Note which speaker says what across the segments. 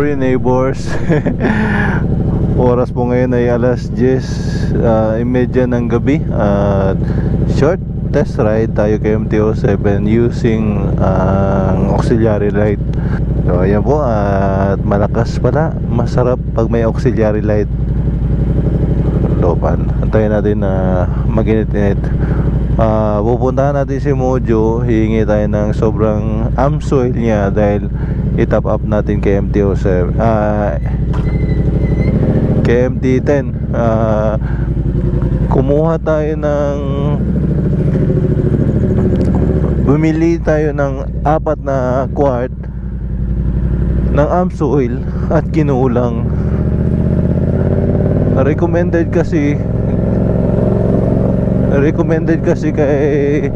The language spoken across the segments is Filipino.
Speaker 1: morning neighbors. Oras po ngayon ay alas 10:30 ng gabi. Short test ride tayo kay MT-07 using auxiliary light. So ayan po, at malakas pala. Masarap pag may auxiliary light. Lopan, antayin natin na mag-init-init. Pupuntahan natin si Mojo. Hihingi tayo ng sobrang amsoil niya dahil i-top up natin kay MT-07, kay MT-10. Kumuha tayo ng, bumili tayo ng 4 na quart ng amsoil at kinulang. Recommended kasi kay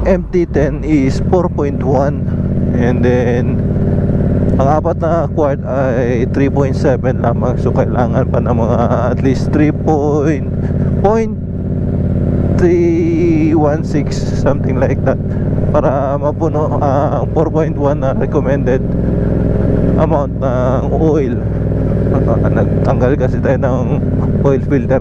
Speaker 1: MT-10 is 4.1, and then ang 4 na quart ay 3.7 lamang. So kailangan pa ng mga at least 3.316 something like that para mapuno ang 4.1 na recommended amount ng oil. Nagtanggal kasi tayo ng oil filter.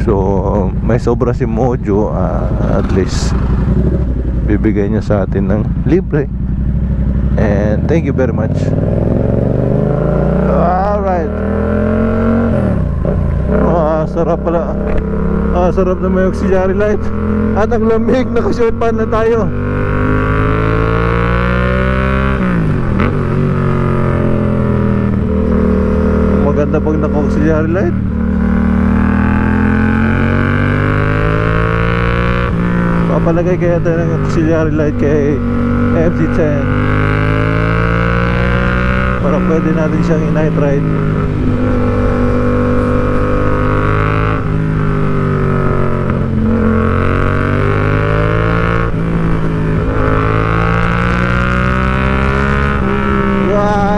Speaker 1: So may sobra si Mojo, at least bibigay niya sa atin ng libre, and thank you very much. Alright. Sarap pala. Sarap na may auxiliary light. At ang lamig, naka-short pan na tayo. Maganda pag naka-auxiliary light. Papalagay kaya tayo ng auxiliary light kay MT-10 para pwede natin siyang i-night ride.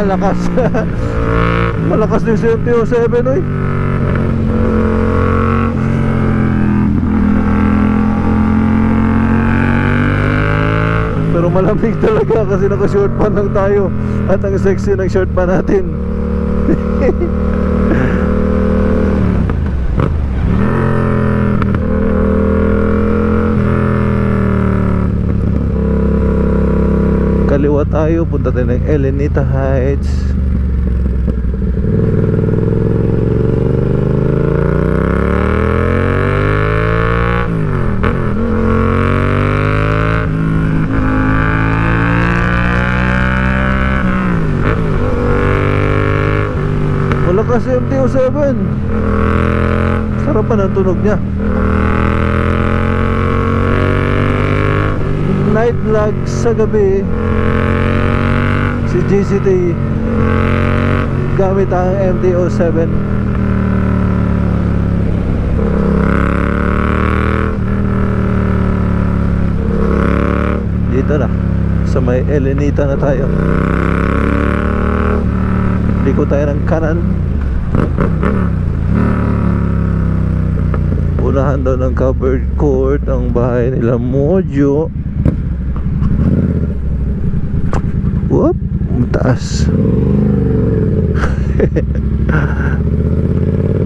Speaker 1: Lakas. Malakas din si MT-07, oy. Pero malamig talaga kasi naka-short pan lang tayo. At ang sexy ng short pan natin. Kaliwa tayo, punta tayo ng Elenita Heights. Malakas MT-07. Sarap pa ng tunog niya. Night vlog sa gabi, si GCT gamit ang MT-07. Dito na sa may Elenita na tayo. Liko tayo ng kanan. Unahan daw ng covered court ang bahay nila Mojo. Whoop, mataas.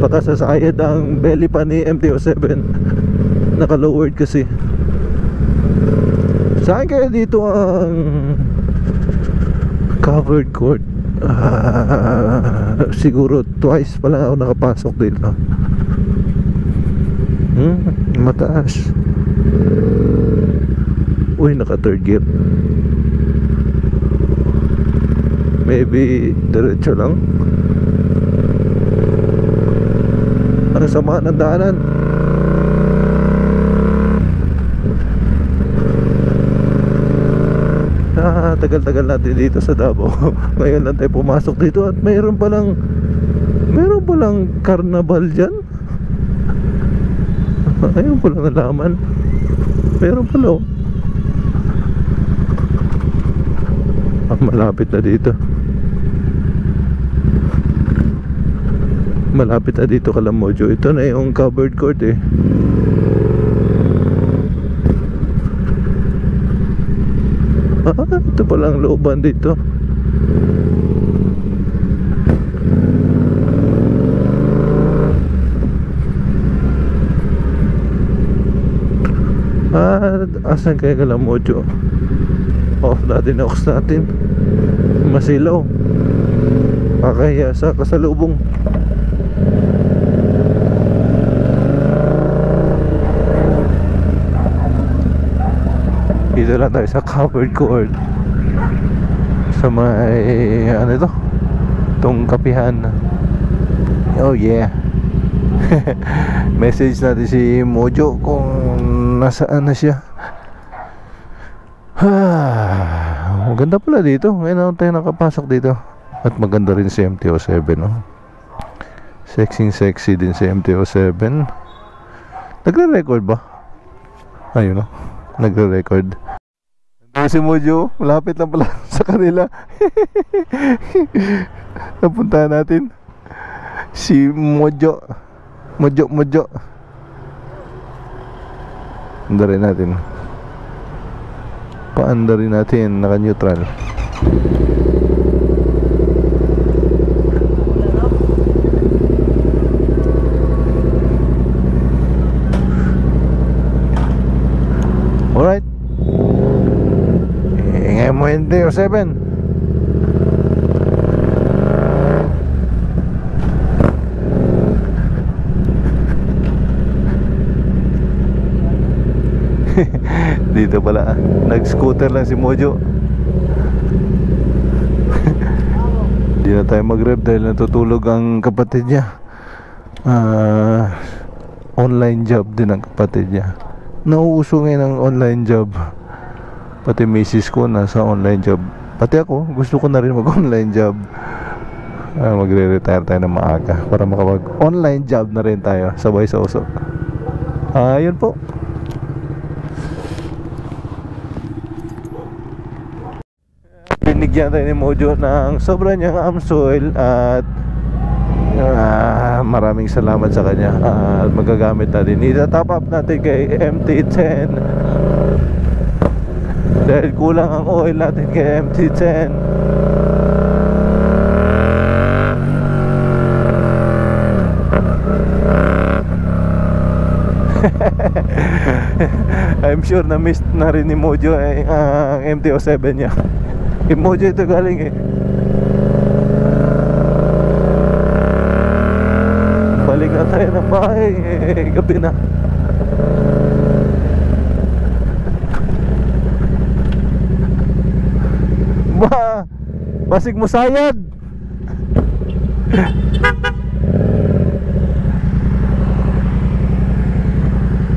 Speaker 1: Baka sasayad ang belly pa ni MT-07. Naka-lowered kasi. Saan kaya dito ang covered court? Siguro twice pa lang ako nakapasok dito. Mataas. Uy, naka third gear. Maybe diretso lang. Ano sama ng daanan? Tagal-tagal natin dito sa Davao. Ngayon lang tayo pumasok dito at mayroon palang carnival dyan. Ayun ko lang nalaman. Mayroon pala, oh. Malapit na dito. Malapit na dito kala Mojo. Ito na yung covered court eh. Ito pala ang looban dito. Asan kaya Kalamocho? Off natin, off natin. Masilaw. Kakahiya sa kasalubong. Dito lang tayo sa covered court. Sa may ano ito? Itong kapihan. Oh yeah. Message natin si Mojo kung nasaan na siya. Maganda pala dito. Ngayon tayo nakapasok dito. At maganda rin si MT-07, no? Sexy din si MT-07. Nagre-record ba? Ayun, no? Nagre-record. Si Mojo, malapit lang pala sa kanila. Napuntahan natin si Mojo. Mojo. Andarin natin. Paandarin natin, naka-neutral. Alright. Ingay mo MT-07. Dito pala, nag-scooter lang si Mojo. Di na tayo mag-rev dahil natutulog ang kapatid niya. Online job din ang kapatid niya. Nauuso ngayon ang online job. Pati misis ko nasa online job. Pati ako, gusto ko na rin mag-online job. Magre-retire tayo ng maaga para makapag-online job na rin tayo sabay sa uso. Yun po. Binigyan tayo ni Mojo ng sobra niyang Amsoil at maraming salamat sa kanya. At magagamit natin. Ita-top up natin kay MT-10 dahil kulang ang oil natin kay MT-10. I'm sure na miss na rin ni Mojo ang MT-07 niya. Kay Mojo ito galing eh. Balik na tayo ng bahay gabi na. Basig mo sayad.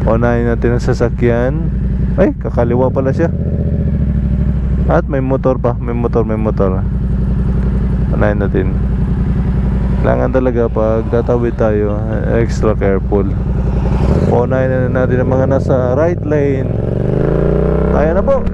Speaker 1: Unahin natin ang sasakyan. Ay, kakaliwa pala siya. At may motor pa. May motor. Unahin natin. Kailangan talaga pag tatawid tayo, extra careful. Unahin na natin ang mga nasa right lane. Kaya na po.